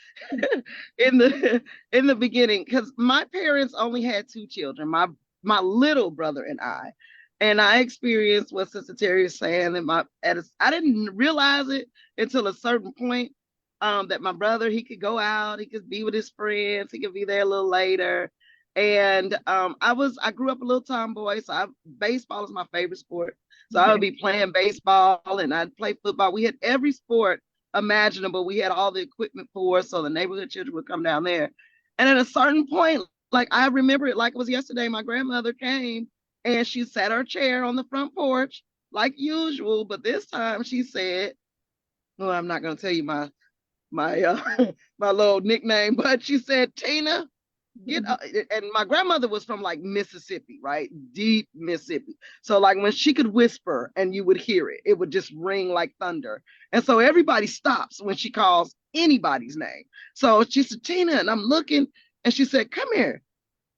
in the beginning, because my parents only had 2 children, my little brother and I. And I experienced what Sister Terri is saying, and I didn't realize it until a certain point, that my brother, he could go out, he could be with his friends, he could be there a little later. And I grew up a little tomboy, so baseball is my favorite sport. So I would be playing baseball and I'd play football. We had every sport imaginable. We had all the equipment for us, so the neighborhood children would come down there. And at a certain point, like I remember it like it was yesterday, my grandmother came and she sat her chair on the front porch like usual, but this time she said, "Oh, I'm not going to tell you my my little nickname," but she said, "Tina, get up." And my grandmother was from like Mississippi, right? Deep Mississippi. So like when she could whisper and you would hear it, it would just ring like thunder. And so everybody stops when she calls anybody's name. So she said, "Tina," and I'm looking, and she said, "Come here."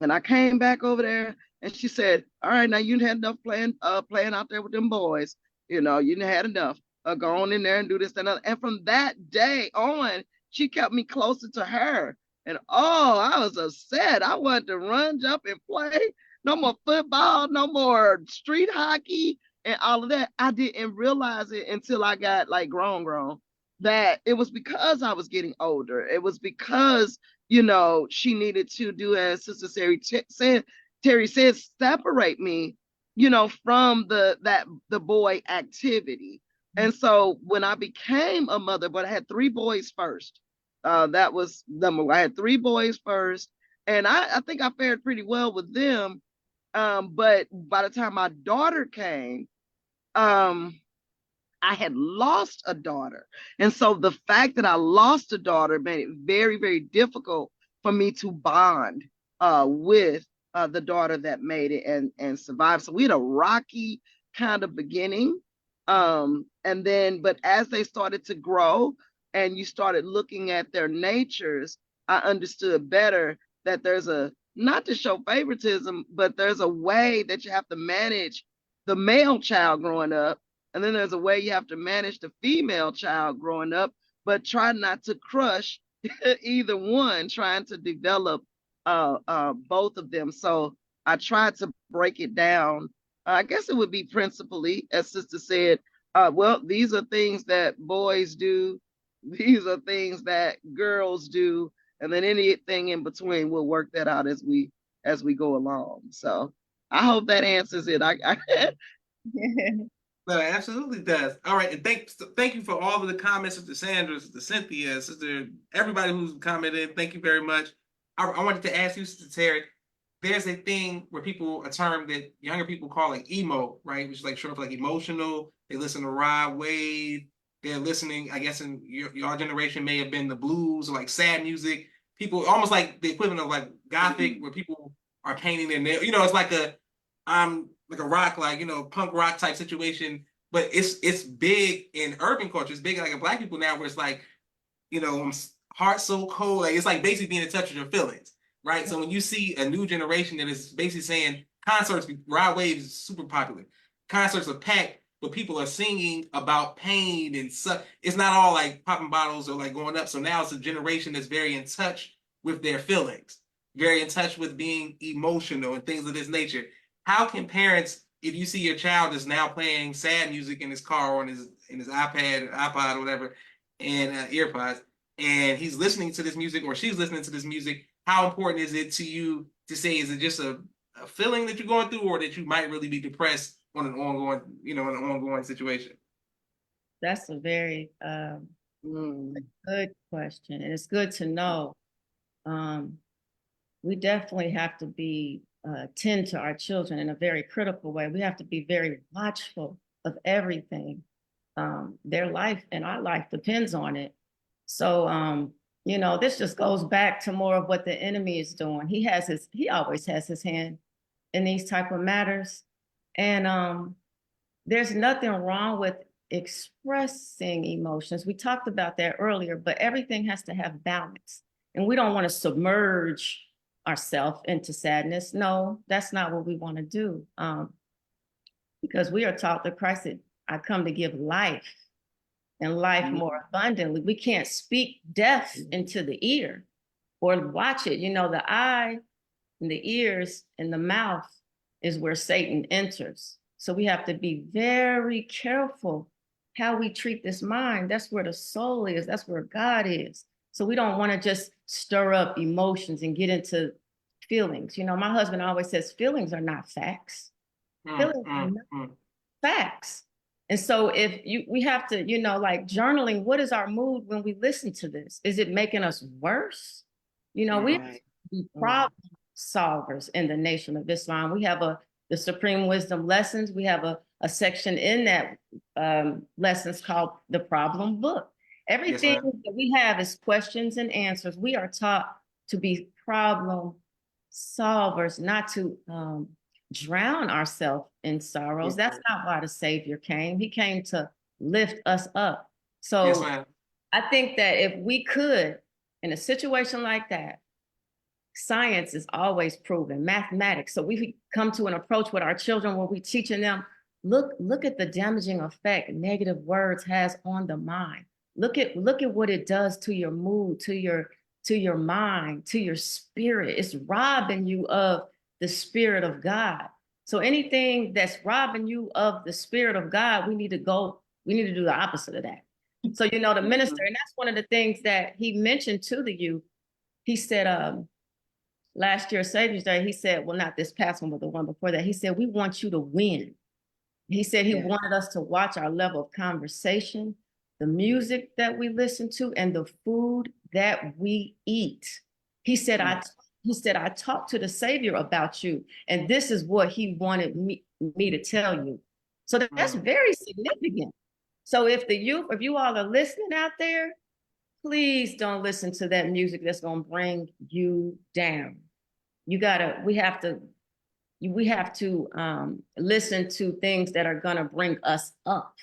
And I came back over there and she said, "All right, now you had enough playing out there with them boys. You had enough. Go on in there and do this and that." And from that day on, she kept me closer to her. And I was upset. I wanted to run, jump, and play. No more football, no more street hockey. and all of that. I didn't realize it until I got like grown, that it was because I was getting older. It was because, she needed to do, as Sister Terri said, separate me, from the boy activity. And so when I became a mother, but I had 3 boys first. That was number one. I had 3 boys first, and I think I fared pretty well with them. But by the time my daughter came, um, I had lost a daughter. And so the fact that I lost a daughter made it very, very difficult for me to bond with the daughter that made it and survived. So we had a rocky kind of beginning. But as they started to grow and you started looking at their natures, I understood better that there's not to show favoritism, but there's a way that you have to manage the male child growing up. And then there's a way you have to manage the female child growing up, but try not to crush either one, trying to develop both of them. So I tried to break it down. I guess it would be principally, as Sister said, well, these are things that boys do. These are things that girls do. And then anything in between, we'll work that out as we go along. So I hope that answers it. No, it absolutely does. All right, and thank you for all of the comments, Sister Sandra, Sister Cynthia, Sister everybody who's commented. Thank you very much. I wanted to ask you, Sister Terri, there's a thing where a term that younger people call like emo, right? Which is like short for like emotional. They listen to Rod Wave. They're listening, I guess in your generation may have been the blues or like sad music. People almost like the equivalent of like gothic, where people are painting their nails. It's like like a rock, like punk rock type situation. But it's big in urban culture. It's big like in Black people now, where it's like, heart so cold. Like it's like basically being in touch with your feelings, right? So when you see a new generation that is basically saying concerts, Rod Wave is super popular. Concerts are packed, but people are singing about pain and such. It's not all like popping bottles or like going up. So now it's a generation that's very in touch with their feelings, very in touch with being emotional and things of this nature. How can parents, if you see your child is now playing sad music in his car or in his iPad or iPod or whatever, and earpods, and he's listening to this music or she's listening to this music, how important is it to you to say, is it just a feeling that you're going through, or that you might really be depressed on an ongoing situation? That's a very good question, and it's good to know. We definitely have to be tend to our children in a very critical way. We have to be very watchful of everything. Their life and our life depends on it. So, this just goes back to more of what the enemy is doing. He always has his hand in these type of matters. And there's nothing wrong with expressing emotions. We talked about that earlier, but everything has to have balance. And we don't want to submerge ourselves into sadness. No, that's not what we want to do. Because we are taught that Christ said, I come to give life and life more abundantly. We can't speak death into the ear or watch it. The eye and the ears and the mouth is where Satan enters. So we have to be very careful how we treat this mind. That's where the soul is. That's where God is. So we don't want to just stir up emotions and get into feelings. My husband always says feelings are not facts. Feelings are not facts. And so we have to, like journaling, what is our mood when we listen to this? Is it making us worse? We have to be problem solvers in the Nation of Islam. We have the Supreme Wisdom Lessons. We have a section in that lessons called the Problem Book. Everything that we have is questions and answers. We are taught to be problem solvers, not to drown ourselves in sorrows. That's not why the Savior came. He came to lift us up. So I think that if we could, in a situation like that, science is always proven, mathematics. So we come to an approach with our children where we're teaching them, look at the damaging effect negative words has on the mind. Look at what it does to your mood, to your mind, to your spirit. It's robbing you of the spirit of God. So anything that's robbing you of the spirit of God, we need to do the opposite of that. So, the minister, and that's one of the things that he mentioned to the youth. He said, last year, Savior's Day, he said, well, not this past one, but the one before that, he said, we want you to win. He said he wanted us to watch our level of conversation, the music that we listen to, and the food that we eat. He said, I talked to the Savior about you, and this is what he wanted me to tell you. So that's very significant. So if you all are listening out there, please don't listen to that music that's going to bring you down. We have to listen to things that are going to bring us up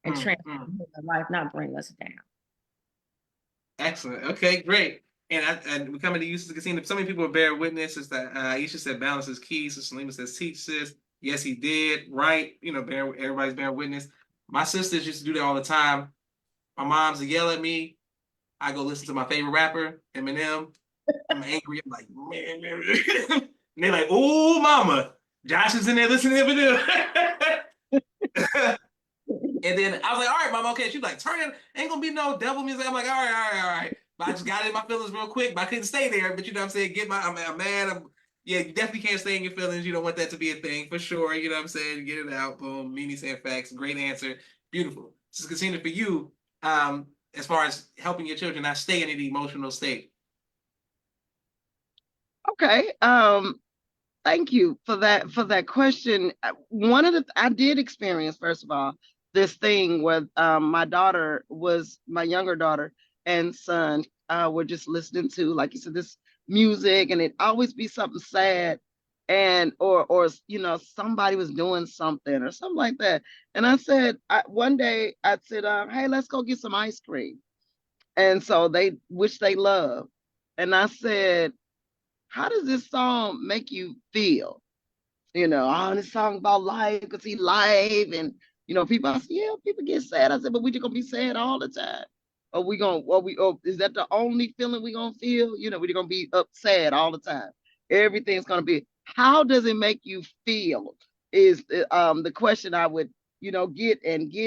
and transform life, not bring us down. Excellent. Okay, great. And we're coming to use the casino. So many people bear witness is that Aisha said balance is key. So Salima says teach this. Yes, he did. Right. Everybody's bearing witness. My sisters used to do that all the time. My mom's would yell at me. I go listen to my favorite rapper, Eminem. I'm angry. I'm like, man. And they're like, oh, mama, Josh is in there listening to Eminem. And then I was like, all right, mama, okay. She's like, turn it. Ain't gonna be no devil music. I'm like, all right. But I just got in my feelings real quick, but I couldn't stay there. But you know what I'm saying? I'm mad. Yeah, you definitely can't stay in your feelings. You don't want that to be a thing for sure. You know what I'm saying? Get it out. Boom. Mimi saying facts. Great answer. Beautiful. This is Catina for you. As far as helping your children not stay in an emotional state. Okay. Thank you for that question. I did experience, first of all, this thing where my younger daughter and son were just listening to, like you said, this music, and it always be something sad, and or somebody was doing something or something like that. And I said, one day I said, hey, let's go get some ice cream. And so which they love. And I said, how does this song make you feel? This song about life, because he live, and people, I said, yeah, people get sad. I said, but we just gonna be sad all the time. Is that the only feeling we gonna feel? We're gonna be sad all the time. Everything's gonna be, how does it make you feel? Is the question I would, get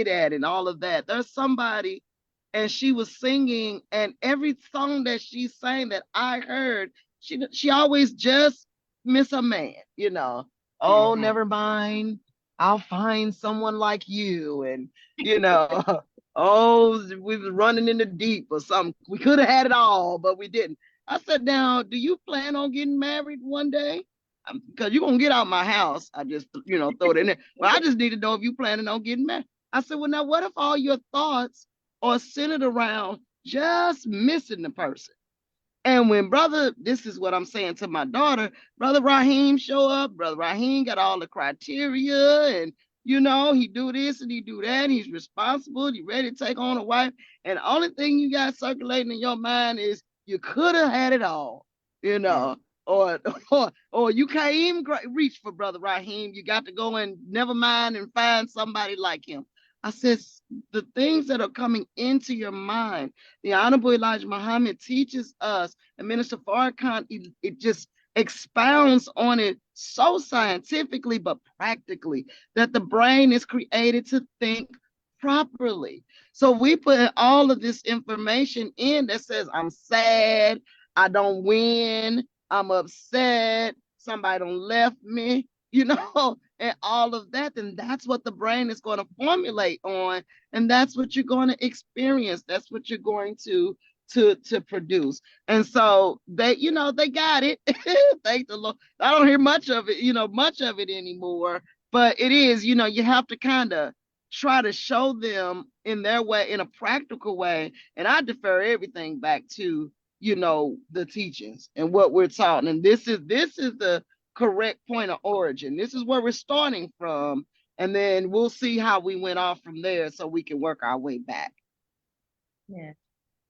at, and all of that. There's somebody, and she was singing, and every song that she sang that I heard, she always just miss a man, oh, never mind, I'll find someone like you. And, oh, we was running in the deep or something. We could have had it all, but we didn't. I said, now, do you plan on getting married one day? Because you're going to get out of my house. I just, throw it in there. But I just need to know if you're planning on getting married. I said, well, now, what if all your thoughts are centered around just missing the person? And when this is what I'm saying to my daughter, Brother Raheem show up, Brother Raheem got all the criteria, and, he do this and he do that. He's responsible. He ready to take on a wife. And the only thing you got circulating in your mind is you could have had it all, or you can't even reach for Brother Raheem. You got to go and never mind and find somebody like him. I said, the things that are coming into your mind, the Honorable Elijah Muhammad teaches us, and Minister Farrakhan, it just expounds on it so scientifically, but practically, that the brain is created to think properly. So we put all of this information in that says, I'm sad, I don't win, I'm upset, somebody done left me, and all of that, then that's what the brain is going to formulate on, and that's what you're going to experience. That's what you're going to produce. And so they got it. Thank the Lord. I don't hear much of it anymore, but it is, you have to kind of try to show them in their way, in a practical way. And I defer everything back to, the teachings and what we're taught. And this is the correct point of origin. This is where we're starting from, and then we'll see how we went off from there, so we can work our way back. Yeah.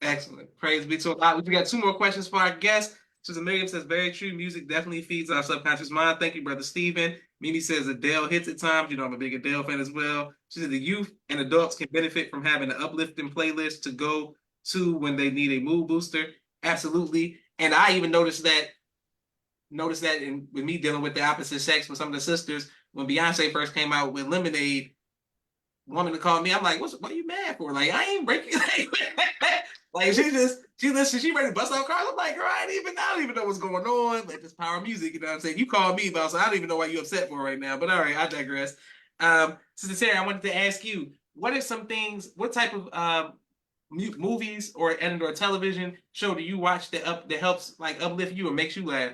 Excellent. Praise be to Allah. We got two more questions for our guest. Sister Miriam says, very true. Music definitely feeds our subconscious mind. Thank you, Brother Stephen. Mimi says Adele hits at times. I'm a big Adele fan as well. She said the youth and adults can benefit from having an uplifting playlist to go to when they need a mood booster. Absolutely. And I even noticed that noticed that with me dealing with the opposite sex with some of the sisters, when Beyonce first came out with Lemonade, woman to call me, I'm like, what are you mad for? Like, I ain't breaking like she listens, she ready to bust out cars. I'm like, girl, I don't even know what's going on. Like this power of music, you know what I'm saying? You call me about, so I don't even know why you upset for right now. But all right, I digress. Sister Terri, I wanted to ask you, what are some things, what type of movies or television show do you watch that helps like uplift you or makes you laugh?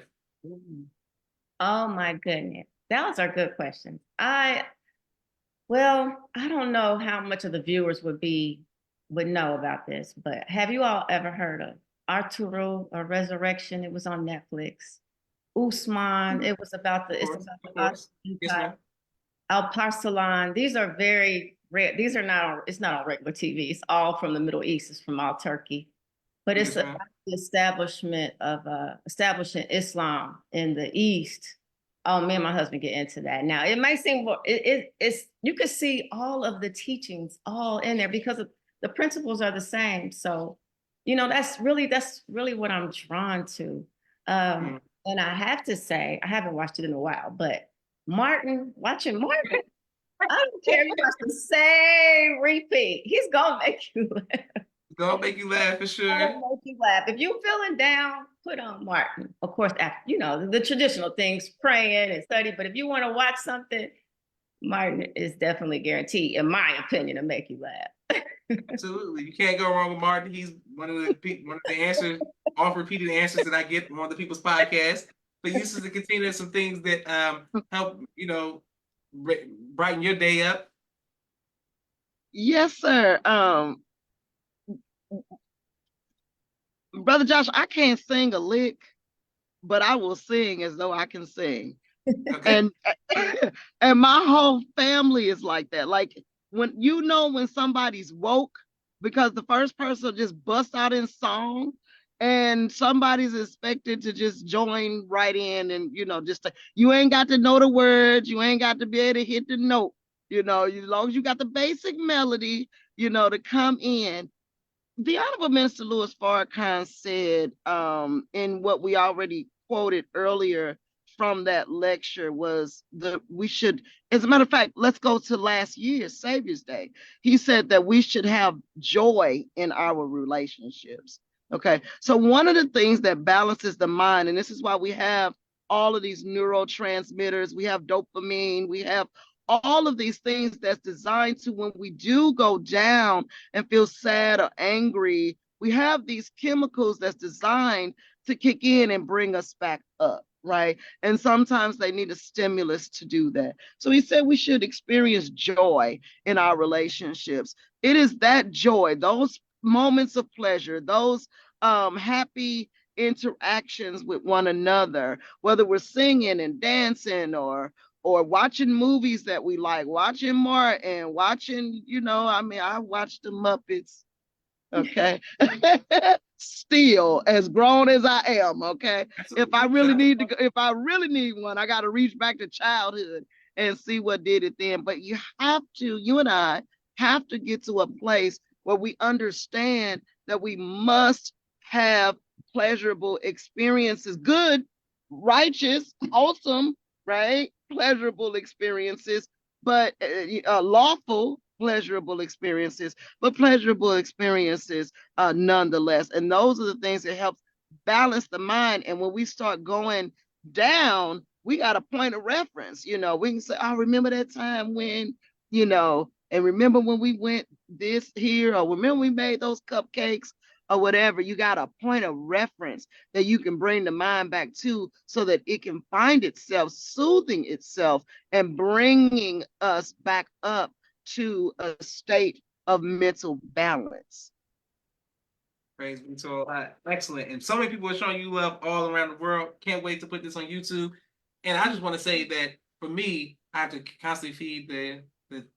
Oh my goodness. Those are good questions. Well, I don't know how much of the viewers would know about this, but have you all ever heard of Arturo or Resurrection? It was on Netflix. Usman, it's about Of the course. Ottoman Yes, Empire. ma'am. Al Parsalan. These are very rare. These are it's not on regular TV. It's all from the Middle East. It's from all Turkey. But it's Yes, about ma'am. the establishment of establishing Islam in the East. Oh, me and my husband get into that. Now it might seem it's you can see all of the teachings all in there because the principles are the same. So, that's really what I'm drawn to. Mm. And I have to say, I haven't watched it in a while, but watching Martin, I don't care if you watch the same repeat. He's gonna make you laugh. Gonna make you laugh for Gonna sure. make you laugh. If you're feeling down, put on Martin. Of course, after, the traditional things, praying and study. But if you want to watch something, Martin is definitely guaranteed, in my opinion, to make you laugh. Absolutely. You can't go wrong with Martin. He's one of the answers, off repeated answers that I get on the people's podcast. But uses to contain some things that help, brighten your day up. Yes, sir. Brother Josh, I can't sing a lick, but I will sing as though I can sing. Okay. And and my whole family is like that. Like when somebody's woke, because the first person just busts out in song, and somebody's expected to just join right in, and you ain't got to know the words, you ain't got to be able to hit the note, as long as you got the basic melody, to come in. The Honorable Minister Louis Farrakhan said, in what we already quoted earlier from that lecture, was we should, as a matter of fact, let's go to last year's Savior's Day. He said that we should have joy in our relationships. Okay, so one of the things that balances the mind, and this is why we have all of these neurotransmitters, we have dopamine, we have all of these things that's designed to, when we do go down and feel sad or angry, we have these chemicals that's designed to kick in and bring us back up, right? And sometimes they need a stimulus to do that. So he said we should experience joy in our relationships. It is that joy, those moments of pleasure, those happy interactions with one another, whether we're singing and dancing or watching movies that we like, watching Martin, watching, I watched the Muppets, okay? Still, as grown as I am, okay? If I really need one, I got to reach back to childhood and see what did it then. But you and I have to get to a place where we understand that we must have pleasurable experiences, good, righteous, wholesome, right? Pleasurable experiences, but lawful pleasurable experiences, but pleasurable experiences nonetheless. And those are the things that help balance the mind. And when we start going down, we got a point of reference. We can say, "I remember that time when," and remember when we went this here, or remember we made those cupcakes, or whatever. You got a point of reference that you can bring the mind back to, so that it can find itself soothing itself and bringing us back up to a state of mental balance. Praise be to Allah. Excellent. And so many people are showing you love all around the world. Can't wait to put this on YouTube. And I just want to say that for me, I have to constantly feed the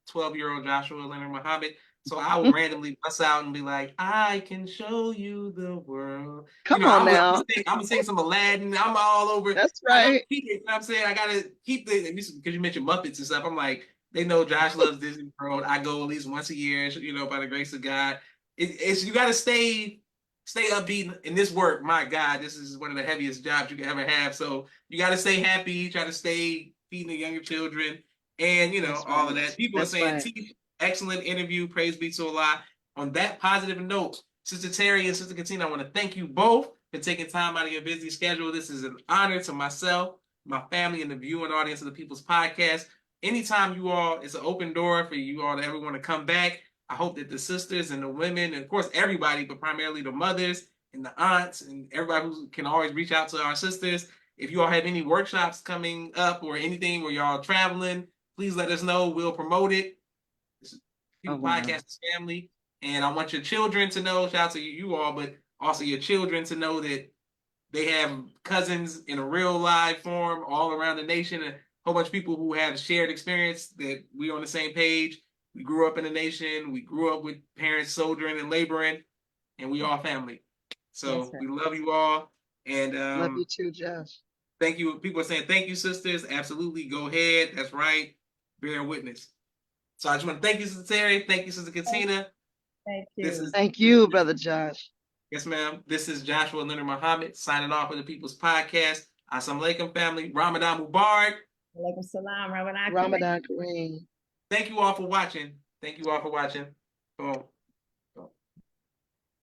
12-year-old Joshua Leonard Muhammad. So I will randomly bust out and be like, I can show you the world. Come on now. I'm gonna sing some Aladdin. I'm all over. That's I gotta right. keep it. You know what I'm saying? I gotta keep because you mentioned Muppets and stuff. I'm like, they know Josh loves Disney World. I go at least once a year, by the grace of God. You gotta stay stay upbeat in this work. My God, this is one of the heaviest jobs you can ever have. So you got to stay happy, try to stay feeding the younger children, and That's all of right. that. People are That's saying, right. "Teach, excellent interview, praise be to Allah." On that positive note, Sister Terri and Sister Catina, I want to thank you both for taking time out of your busy schedule. This is an honor to myself, my family, and the viewing audience of the People's Podcast. Anytime you all, it's an open door for you all to ever want to come back. I hope that the sisters and the women, and of course everybody, but primarily the mothers and the aunts and everybody who can always reach out to our sisters. If you all have any workshops coming up or anything where y'all traveling, please let us know. We'll promote it. This is Oh, People wow. Podcast is family. And I want your children to know, shout out to you all, but also your children to know that they have cousins in a real live form all around the nation. A whole bunch of people who have shared experience that we're on the same page. We grew up in the nation. We grew up with parents soldiering and laboring, and we all family. So Yes, sir. we love you all. And Love you too, Josh. thank you. People are saying thank you, sisters. Absolutely. Go ahead. That's right. Bear witness. So I just want to thank you, Sister Terri. Thank you, Sister Catina. Thank This you. is Thank you, Brother Josh. Yes, ma'am. This is Joshua Leonard Muhammad signing off for the People's Podcast. Assalamu alaikum, family. Ramadan Mubarak. Alaikum salam. Ramadan Kareem. Ramadan Kareem. Thank you all for watching. Thank you all for watching. Boom.